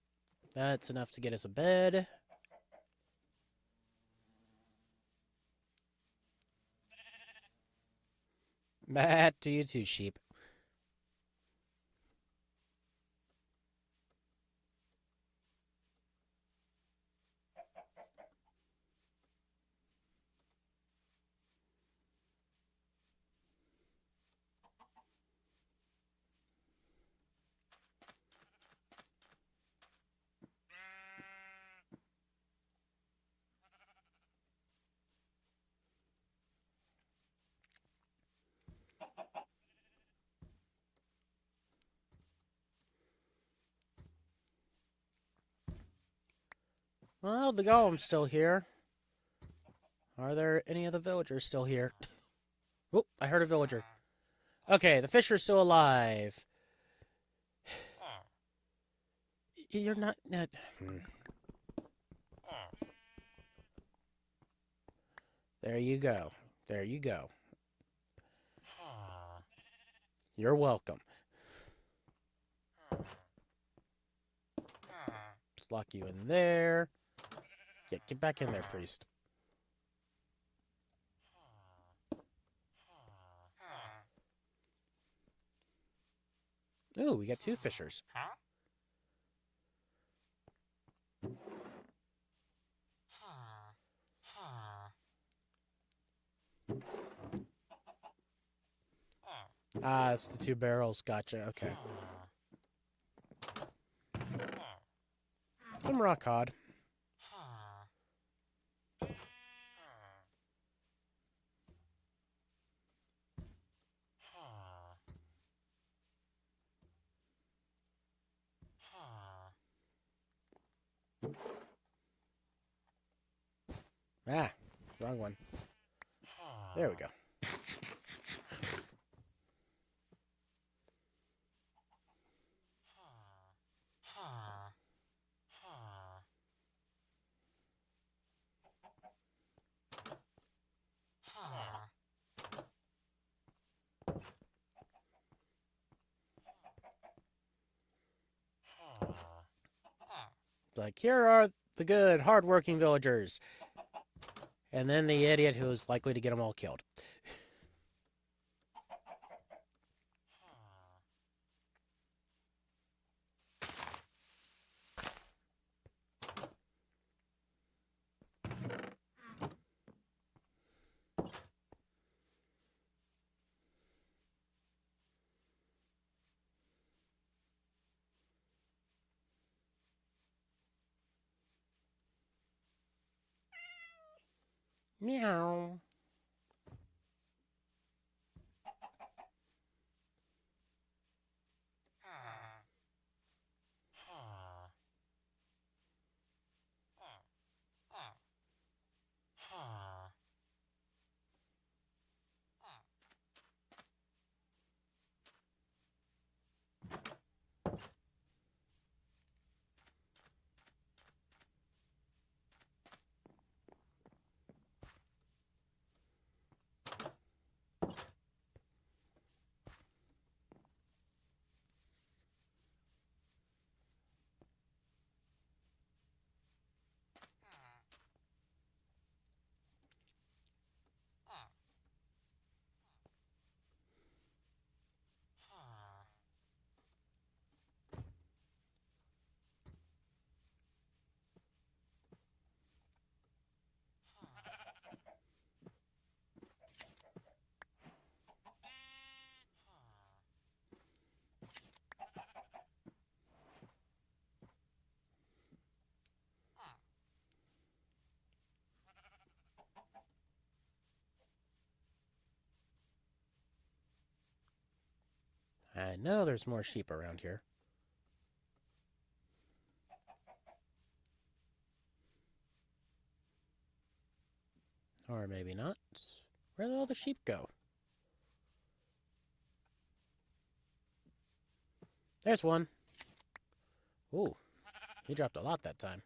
That's enough to get us a bed. Matt, to you too, sheep. Well, the golem's still here. Are there any of the villagers still here? Oh, I heard a villager. Okay, the fish are still alive. You're not... There you go. There you go. You're welcome. Let's lock you in there. Yeah, get back in there, priest. Ooh, we got two fishers. Ah, it's the two barrels. Gotcha. Okay. Some rock cod. Ah, wrong one. There we go. Like, here are the good, hardworking villagers. And then the idiot who's likely to get them all killed. Meow. I know there's more sheep around here. Or maybe not. Where did all the sheep go? There's one. Ooh, he dropped a lot that time.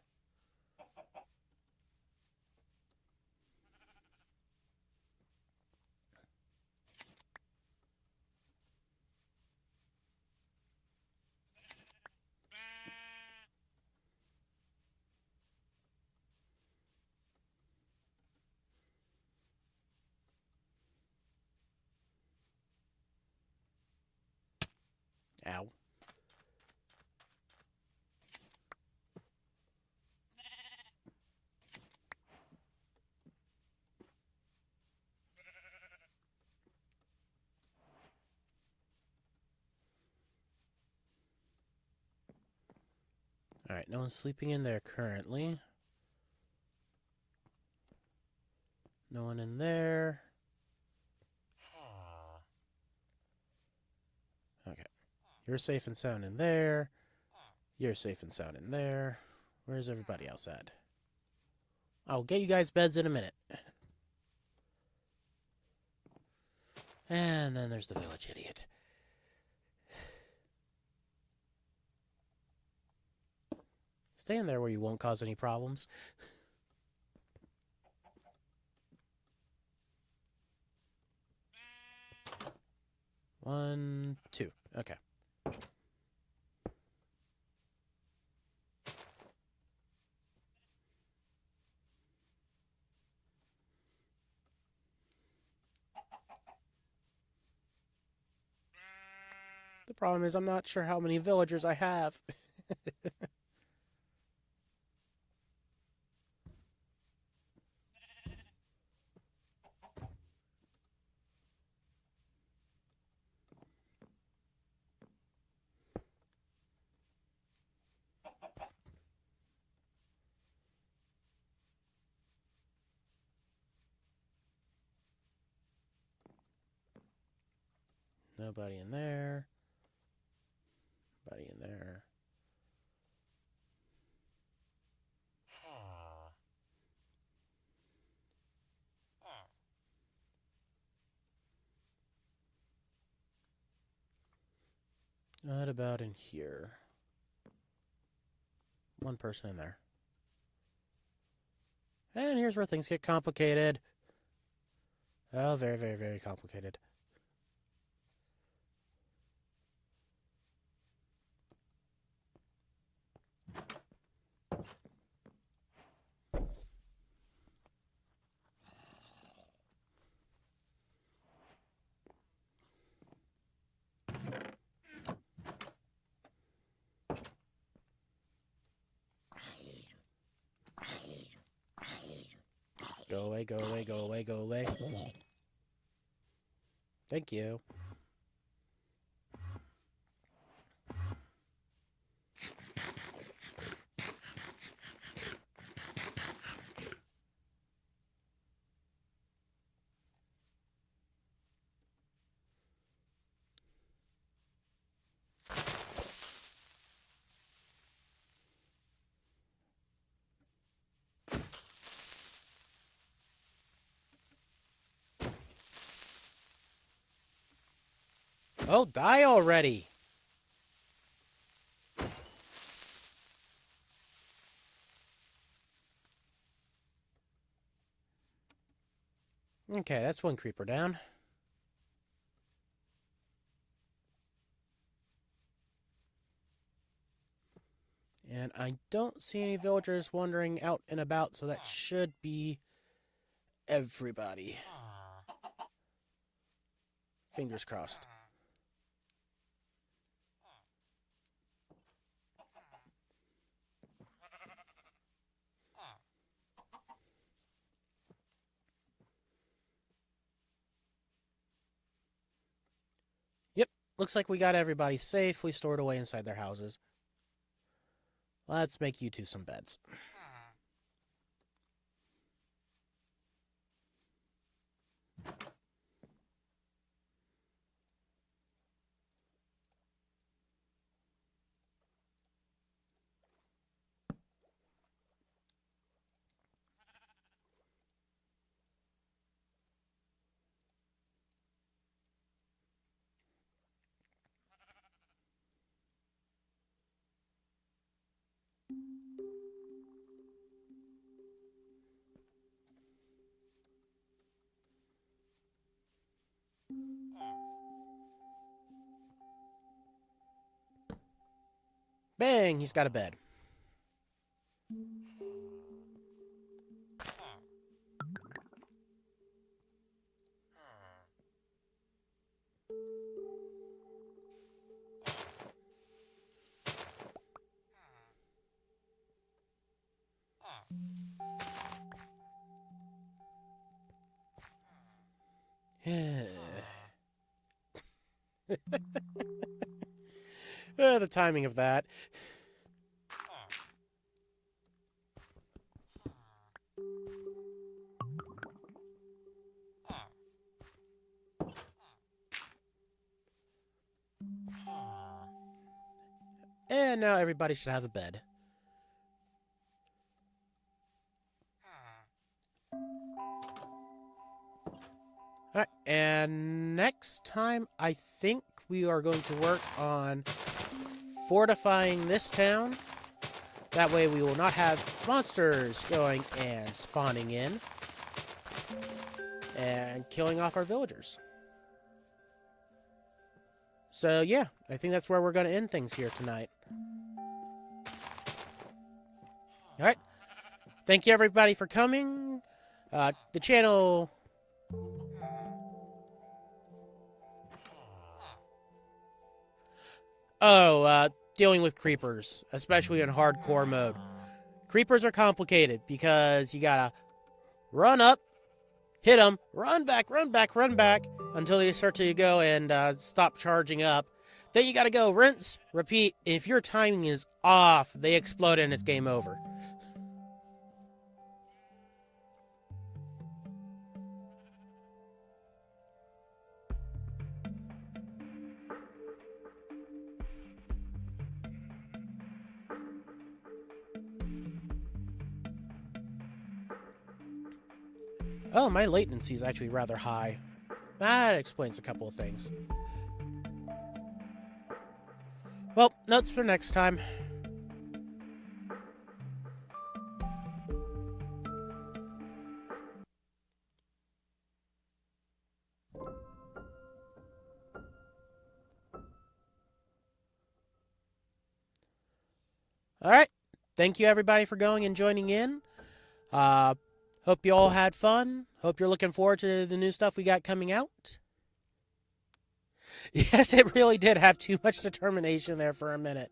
Ow. Alright, no one's sleeping in there currently. No one in there. Okay. You're safe and sound in there. You're safe and sound in there. Where's everybody else at? I'll get you guys beds in a minute. And then there's the village idiot. Stay in there where you won't cause any problems. One, two. Okay. The problem is I'm not sure how many villagers I have. Nobody in there. Nobody in there. What about in here? One person in there. And here's where things get complicated. Oh, very, very, very complicated. Go away, go away, go away, go away. Thank you. Oh, die already! Okay, that's one creeper down. And I don't see any villagers wandering out and about, so that should be everybody. Fingers crossed. Yep, looks like we got everybody safely stored away inside their houses. Let's make you two some beds. Bang! He's got a bed. The timing of that. And now everybody should have a bed. Alright, and next time I think we are going to work on fortifying this town. That way we will not have monsters going and spawning in and killing off our villagers. So yeah, I think that's where we're going to end things here tonight. Alright, thank you everybody for coming. The channel... dealing with creepers, especially in hardcore mode. Creepers are complicated because you gotta run up, hit them, run back, until they start to go and stop charging up. Then you gotta go rinse, repeat. If your timing is off, they explode and it's game over. Oh, my latency is actually rather high. That explains a couple of things. Well, notes for next time. Alright, thank you everybody for going and joining in. Hope you all had fun. Hope you're looking forward to the new stuff we got coming out. Yes, it really did have too much determination there for a minute.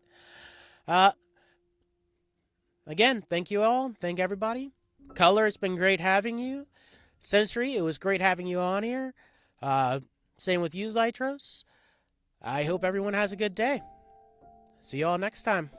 Again, thank you all. Thank everybody. Color, it's been great having you. Sensory, it was great having you on here. Same with you, Zytros. I hope everyone has a good day. See you all next time.